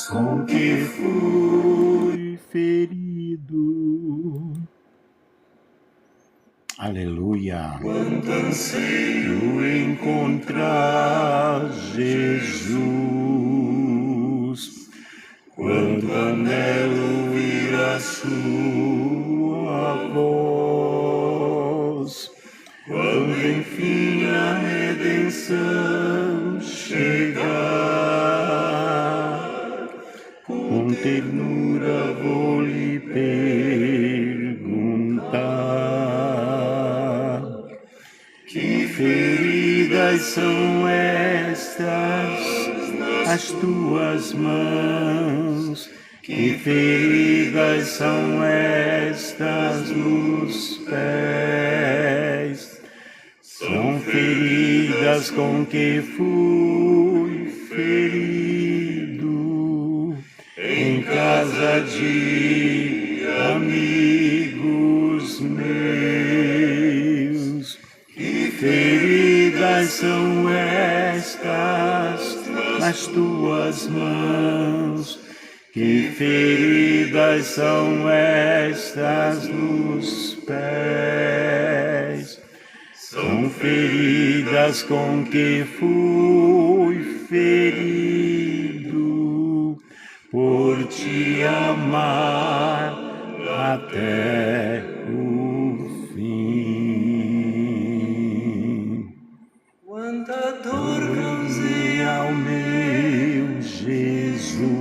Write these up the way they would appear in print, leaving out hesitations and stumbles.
com que fui ferido. Aleluia. Quanto anseio encontrar Jesus, quanto anelo ouvir a sua voz, quando enfim a redenção chegar, com ternura vou lhe perguntar: que feridas são estas as tuas mãos? Que feridas são estas nos pés? São feridas com que fui ferido em casa de amigos meus. Que feridas são estas nas tuas mãos? Que feridas são estas nos pés? São feridas com que fui ferido por te amar até o fim. Quanta dor causei ao meu Jesus,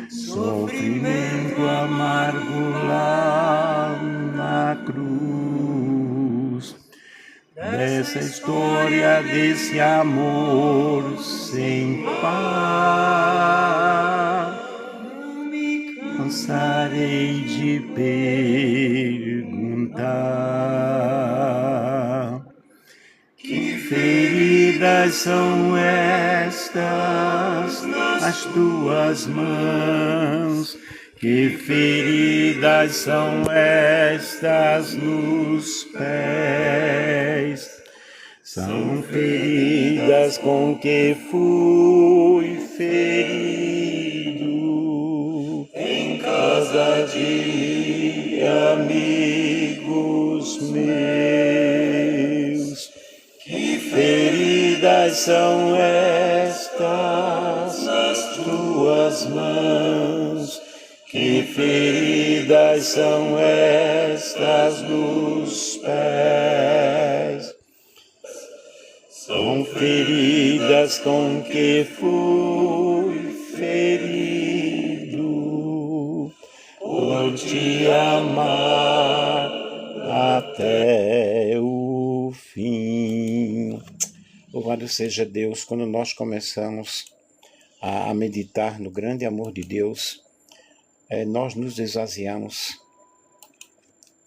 sofrimento amargo lá na cruz, dessa história desse amor sem par, não me cansarei de perguntar: que feridas são estas nas tuas mãos? Que feridas são estas nos pés? São feridas com que fui ferido em casa de amigos meus. Que feridas são estas nas tuas mãos? Que feridas são estas nos pés? São feridas com que fui ferido por te amar até o fim. Louvado seja Deus. Quando nós começamos a meditar no grande amor de Deus, nós nos esvaziamos.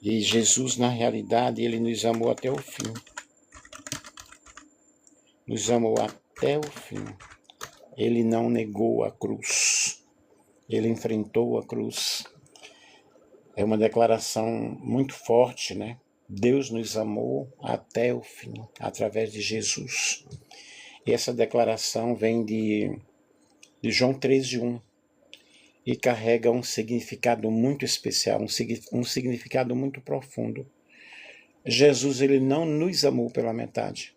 E Jesus, na realidade, ele nos amou até o fim. Nos amou até o fim. Ele não negou a cruz. Ele enfrentou a cruz. É uma declaração muito forte, né? Deus nos amou até o fim, através de Jesus. E essa declaração vem de João 13:1. E carrega um significado muito especial, um significado muito profundo. Jesus, ele não nos amou pela metade.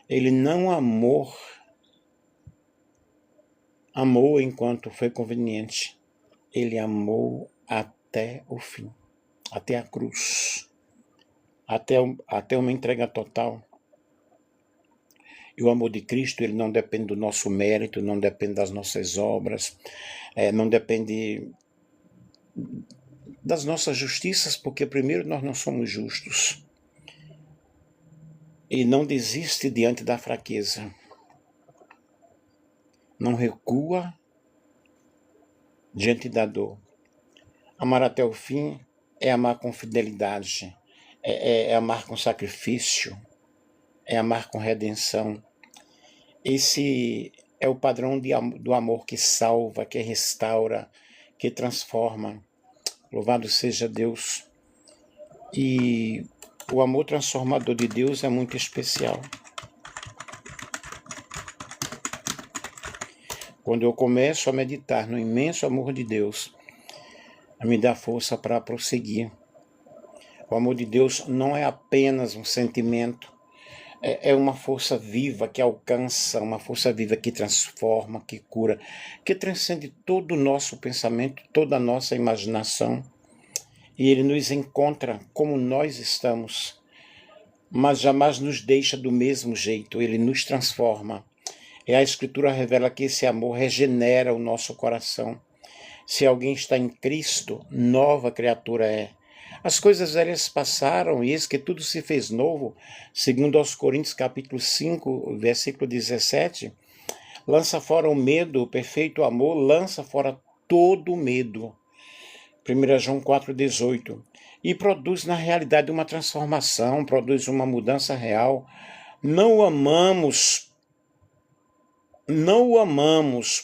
Ele não amou enquanto foi conveniente. Ele amou até o fim, até a cruz, até uma entrega total. E o amor de Cristo, ele não depende do nosso mérito, não depende das nossas obras, não depende das nossas justiças, porque primeiro nós não somos justos. E não desiste diante da fraqueza. Não recua diante da dor. Amar até o fim é amar com fidelidade, é amar com sacrifício, é amar com redenção. Esse é o padrão do amor que salva, que restaura, que transforma. Louvado seja Deus. E o amor transformador de Deus é muito especial. Quando eu começo a meditar no imenso amor de Deus, me dá força para prosseguir. O amor de Deus não é apenas um sentimento, é uma força viva que alcança, uma força viva que transforma, que cura, que transcende todo o nosso pensamento, toda a nossa imaginação. E ele nos encontra como nós estamos, mas jamais nos deixa do mesmo jeito, ele nos transforma. E a Escritura revela que esse amor regenera o nosso coração. Se alguém está em Cristo, nova criatura é. As coisas velhas passaram e eis que tudo se fez novo, segundo aos Coríntios capítulo 5, versículo 17. Lança fora o medo, o perfeito amor lança fora todo o medo. 1 João 4,18. E produz na realidade uma transformação, produz uma mudança real. Não o amamos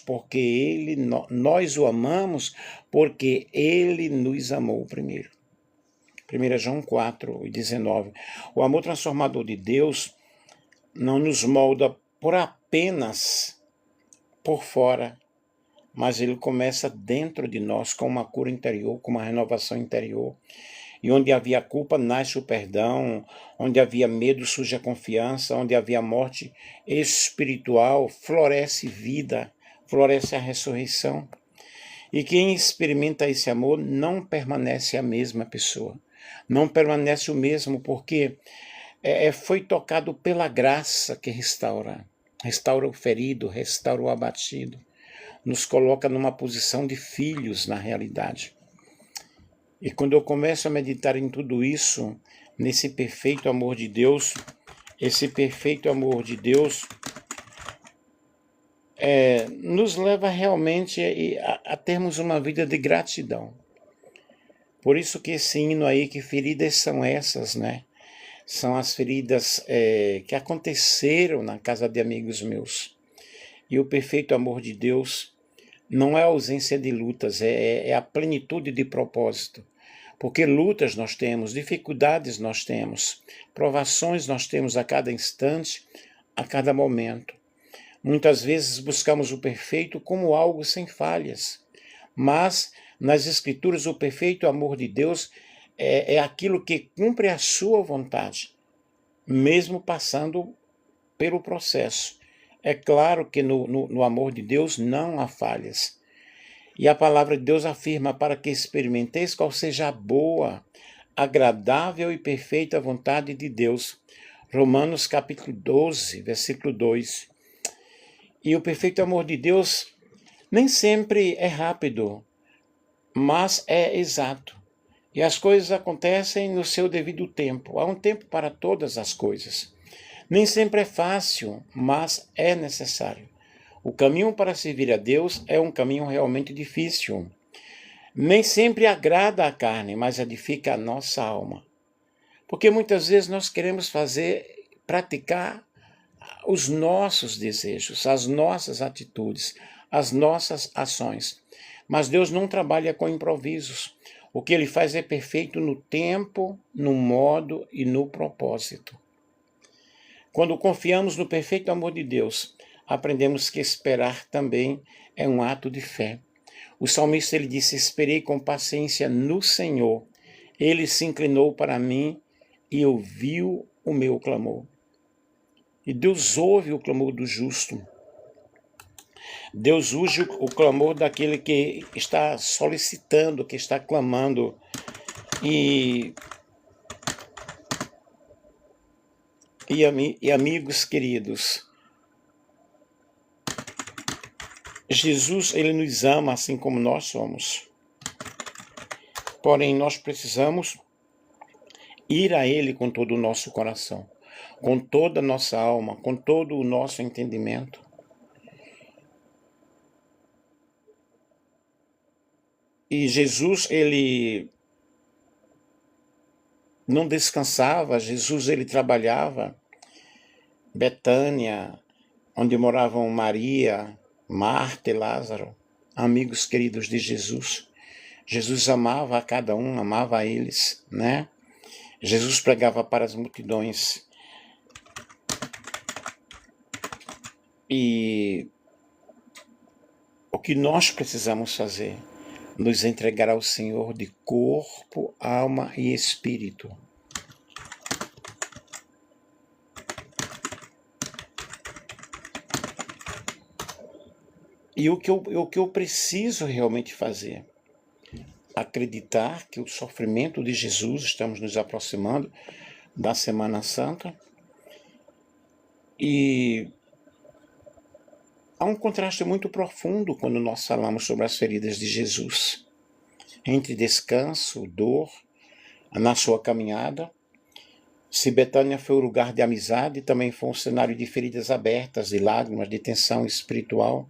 porque nós o amamos porque ele nos amou primeiro. 1 João 4,19. O amor transformador de Deus não nos molda apenas por fora, mas ele começa dentro de nós com uma cura interior, com uma renovação interior. E onde havia culpa, nasce o perdão. Onde havia medo, surge a confiança. Onde havia morte espiritual, floresce vida, floresce a ressurreição. E quem experimenta esse amor não permanece a mesma pessoa. Não permanece o mesmo porque foi tocado pela graça que restaura. Restaura o ferido, restaura o abatido. Nos coloca numa posição de filhos na realidade. E quando eu começo a meditar em tudo isso, nesse perfeito amor de Deus, esse perfeito amor de Deus nos leva realmente a termos uma vida de gratidão. Por isso que esse hino aí, que feridas são essas, né? São as feridas que aconteceram na casa de amigos meus. E o perfeito amor de Deus não é a ausência de lutas, é a plenitude de propósito. Porque lutas nós temos, dificuldades nós temos, provações nós temos a cada instante, a cada momento. Muitas vezes buscamos o perfeito como algo sem falhas, mas nas Escrituras o perfeito amor de Deus é aquilo que cumpre a sua vontade, mesmo passando pelo processo. É claro que no amor de Deus não há falhas. E a palavra de Deus afirma: para que experimenteis qual seja a boa, agradável e perfeita vontade de Deus. Romanos capítulo 12, versículo 2. E o perfeito amor de Deus nem sempre é rápido, mas é exato. E as coisas acontecem no seu devido tempo. Há um tempo para todas as coisas. Nem sempre é fácil, mas é necessário. O caminho para servir a Deus é um caminho realmente difícil. Nem sempre agrada a carne, mas edifica a nossa alma. Porque muitas vezes nós queremos praticar os nossos desejos, as nossas atitudes, as nossas ações. Mas Deus não trabalha com improvisos. O que ele faz é perfeito no tempo, no modo e no propósito. Quando confiamos no perfeito amor de Deus, aprendemos que esperar também é um ato de fé. O salmista ele disse: esperei com paciência no Senhor. Ele se inclinou para mim e ouviu o meu clamor. E Deus ouve o clamor do justo. Deus ouve o clamor daquele que está solicitando, que está clamando. E amigos queridos, Jesus, ele nos ama assim como nós somos. Porém, nós precisamos ir a ele com todo o nosso coração, com toda a nossa alma, com todo o nosso entendimento. E Jesus, ele não descansava, Jesus, ele trabalhava. Betânia, onde moravam Maria, Marta e Lázaro, amigos queridos de Jesus. Jesus amava a cada um, amava a eles, né? Jesus pregava para as multidões. E O que nós precisamos fazer? Nos entregar ao Senhor de corpo, alma e espírito. E o que eu preciso realmente fazer? Acreditar que o sofrimento de Jesus, estamos nos aproximando da Semana Santa, e há um contraste muito profundo quando nós falamos sobre as feridas de Jesus, entre descanso, dor, na sua caminhada. Se Betânia foi o lugar de amizade, também foi um cenário de feridas abertas, de lágrimas, de tensão espiritual.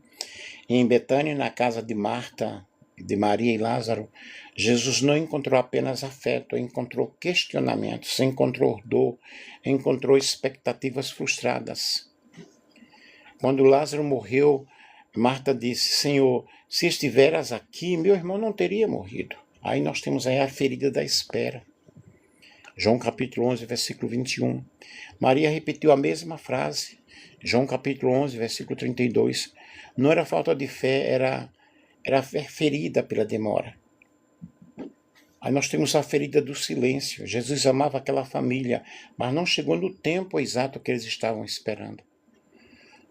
E em Betânia, na casa de Marta, de Maria e Lázaro, Jesus não encontrou apenas afeto, encontrou questionamentos, encontrou dor, encontrou expectativas frustradas. Quando Lázaro morreu, Marta disse: Senhor, se estiveras aqui, meu irmão não teria morrido. Aí nós temos aí a ferida da espera. João capítulo 11, versículo 21. Maria repetiu a mesma frase. João capítulo 11, versículo 32. Não era falta de fé, era ferida pela demora. Aí nós temos a ferida do silêncio. Jesus amava aquela família, mas não chegou no tempo exato que eles estavam esperando.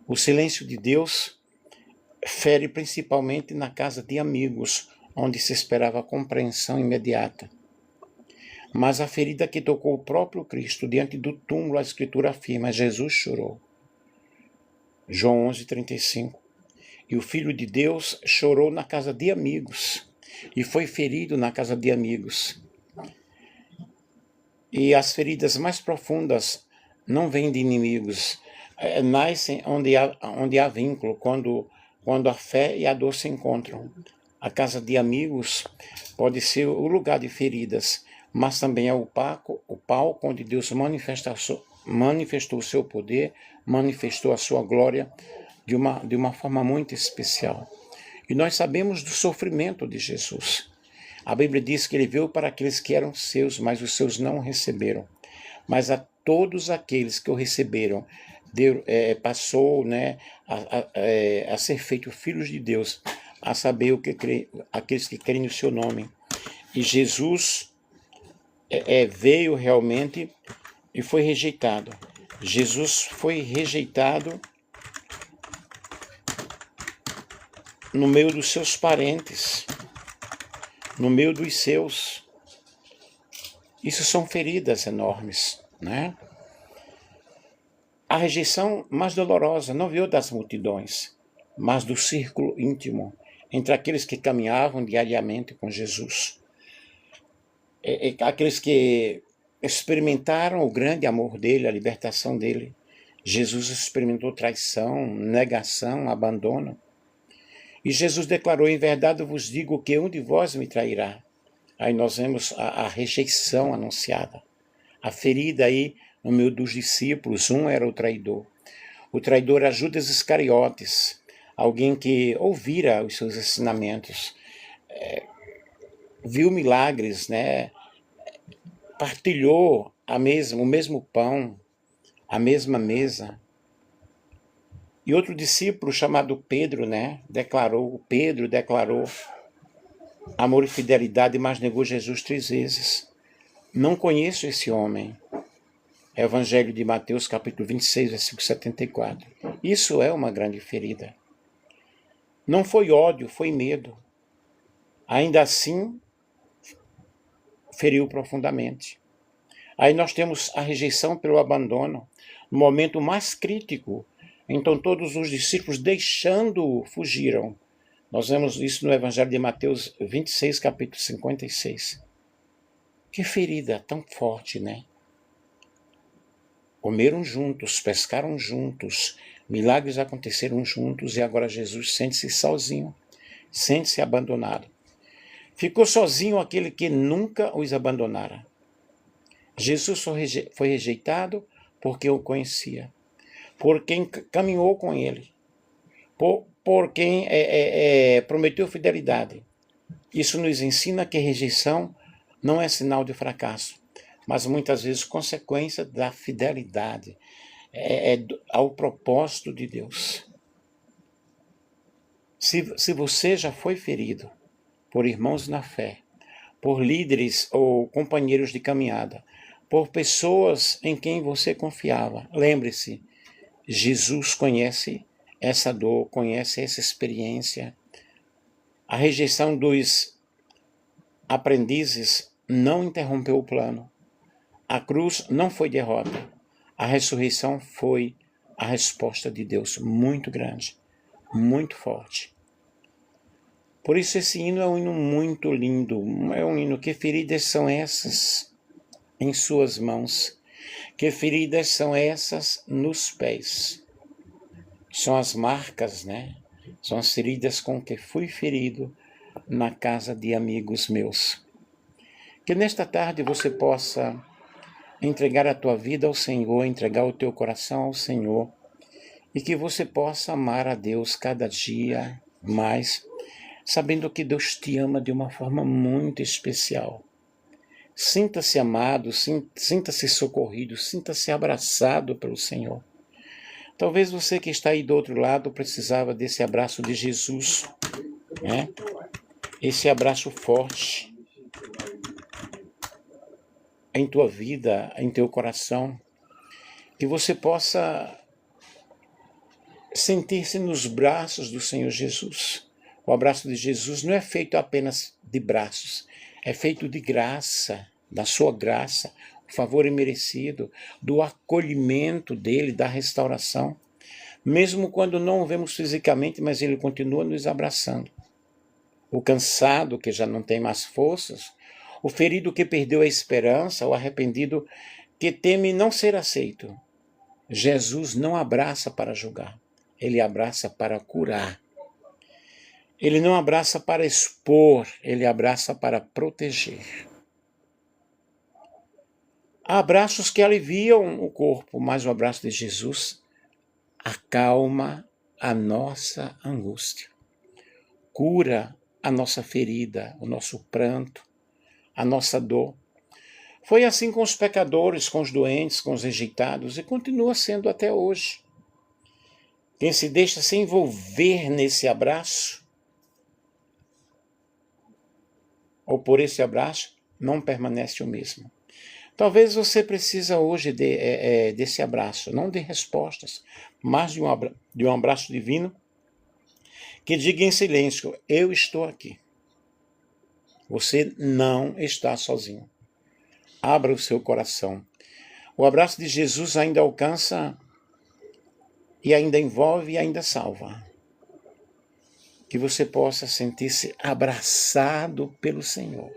O silêncio de Deus fere principalmente na casa de amigos, onde se esperava compreensão imediata. Mas a ferida que tocou o próprio Cristo diante do túmulo, a Escritura afirma: Jesus chorou. João 11, 35. E o Filho de Deus chorou na casa de amigos e foi ferido na casa de amigos. E as feridas mais profundas não vêm de inimigos, nascem onde há vínculo, quando a fé e a dor se encontram. A casa de amigos pode ser o lugar de feridas, mas também é o palco onde Deus manifestou o seu poder, manifestou a sua glória de uma forma muito especial. E nós sabemos do sofrimento de Jesus. A Bíblia diz que ele veio para aqueles que eram seus, mas os seus não o receberam. Mas a todos aqueles que o receberam, Deus, passou, né, a ser feito filhos de Deus, a saber aqueles que creem no seu nome. E Jesus veio realmente e foi rejeitado. Jesus foi rejeitado no meio dos seus parentes, no meio dos seus. Isso são feridas enormes, né? A rejeição mais dolorosa não veio das multidões, mas do círculo íntimo, entre aqueles que caminhavam diariamente com Jesus. Aqueles que experimentaram o grande amor dele, a libertação dele. Jesus experimentou traição, negação, abandono. E Jesus declarou: em verdade eu vos digo que um de vós me trairá. Aí nós vemos a rejeição anunciada. A ferida aí no meio dos discípulos, um era o traidor. O traidor era Judas Iscariotes, alguém que ouvira os seus ensinamentos, viu milagres, né? Partilhou o mesmo pão, a mesma mesa. E outro discípulo chamado Pedro, né? Pedro declarou amor e fidelidade, mas negou Jesus 3 vezes. Não conheço esse homem. Evangelho de Mateus, capítulo 26, versículo 74. Isso é uma grande ferida. Não foi ódio, foi medo. Ainda assim, feriu profundamente. Aí nós temos a rejeição pelo abandono, no momento mais crítico. Então todos os discípulos, deixando-o, fugiram. Nós vemos isso no Evangelho de Mateus 26, capítulo 56. Que ferida tão forte, né? Comeram juntos, pescaram juntos, milagres aconteceram juntos e agora Jesus sente-se sozinho, sente-se abandonado. Ficou sozinho aquele que nunca os abandonara. Jesus foi rejeitado porque o conhecia, por quem caminhou com ele, por quem prometeu fidelidade. Isso nos ensina que rejeição não é sinal de fracasso, mas muitas vezes consequência da fidelidade ao propósito de Deus. Se você já foi ferido por irmãos na fé, por líderes ou companheiros de caminhada, por pessoas em quem você confiava, lembre-se, Jesus conhece essa dor, conhece essa experiência. A rejeição dos aprendizes não interrompeu o plano. A cruz não foi derrota. A ressurreição foi a resposta de Deus, muito grande, muito forte. Por isso esse hino é um hino muito lindo, é um hino. Que feridas são essas em suas mãos? Que feridas são essas nos pés? São as marcas, né? São as feridas com que fui ferido na casa de amigos meus. Que nesta tarde você possa entregar a tua vida ao Senhor, entregar o teu coração ao Senhor, e que você possa amar a Deus cada dia mais, sabendo que Deus te ama de uma forma muito especial. Sinta-se amado, sinta-se socorrido, sinta-se abraçado pelo Senhor. Talvez você que está aí do outro lado precisava desse abraço de Jesus, né? Esse abraço forte em tua vida, em teu coração, que você possa sentir-se nos braços do Senhor Jesus. O abraço de Jesus não é feito apenas de braços, é feito de graça, da sua graça, o favor imerecido, do acolhimento dele, da restauração. Mesmo quando não o vemos fisicamente, mas ele continua nos abraçando. O cansado que já não tem mais forças, o ferido que perdeu a esperança, o arrependido que teme não ser aceito. Jesus não abraça para julgar, ele abraça para curar. Ele não abraça para expor, ele abraça para proteger. Há abraços que aliviam o corpo, mas o abraço de Jesus acalma a nossa angústia, cura a nossa ferida, o nosso pranto, a nossa dor. Foi assim com os pecadores, com os doentes, com os rejeitados, e continua sendo até hoje. Quem se deixa se envolver nesse abraço, ou por esse abraço, não permanece o mesmo. Talvez você precisa hoje desse abraço, não de respostas, mas de um abraço divino que diga em silêncio: eu estou aqui. Você não está sozinho. Abra o seu coração. O abraço de Jesus ainda alcança e ainda envolve e ainda salva. Que você possa sentir-se abraçado pelo Senhor.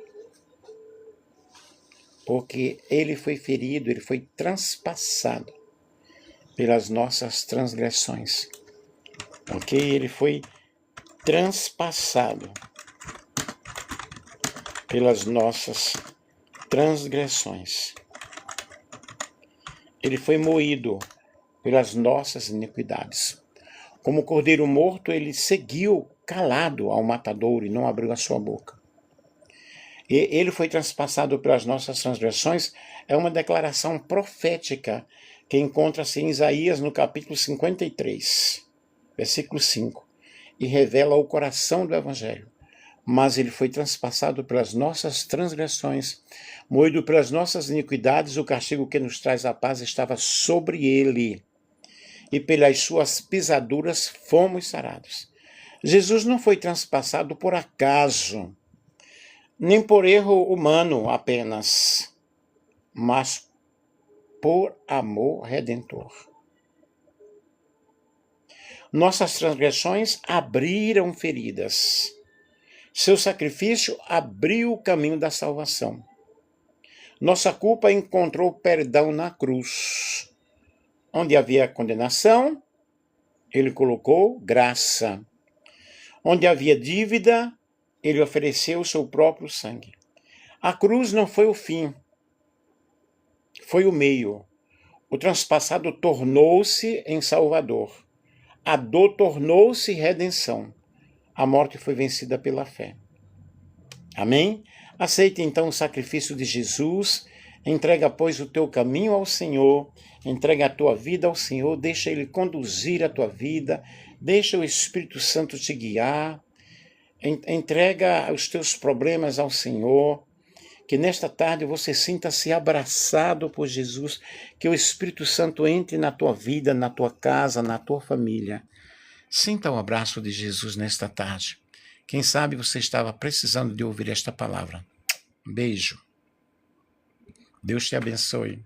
Porque ele foi ferido, ele foi transpassado pelas nossas transgressões. Ok? Ele foi transpassado pelas nossas transgressões. Ele foi moído pelas nossas iniquidades. Como cordeiro morto, ele seguiu calado ao matadouro e não abriu a sua boca. E ele foi transpassado pelas nossas transgressões, é uma declaração profética que encontra-se em Isaías no capítulo 53, versículo 5, e revela o coração do Evangelho. Mas ele foi transpassado pelas nossas transgressões, moído pelas nossas iniquidades, o castigo que nos traz a paz estava sobre ele, e pelas suas pisaduras fomos sarados. Jesus não foi transpassado por acaso, nem por erro humano apenas, mas por amor redentor. Nossas transgressões abriram feridas. Seu sacrifício abriu o caminho da salvação. Nossa culpa encontrou perdão na cruz. Onde havia condenação, ele colocou graça. Onde havia dívida, ele ofereceu o seu próprio sangue. A cruz não foi o fim, foi o meio. O transpassado tornou-se em Salvador. A dor tornou-se redenção. A morte foi vencida pela fé. Amém? Aceite então o sacrifício de Jesus, entrega, pois, o teu caminho ao Senhor, entrega a tua vida ao Senhor, deixa Ele conduzir a tua vida, Deixa o Espírito Santo te guiar. Entrega os teus problemas ao Senhor. Que nesta tarde você sinta-se abraçado por Jesus, que o Espírito Santo entre na tua vida, na tua casa, na tua família. Sinta o abraço de Jesus nesta tarde. Quem sabe você estava precisando de ouvir esta palavra. Beijo. Deus te abençoe.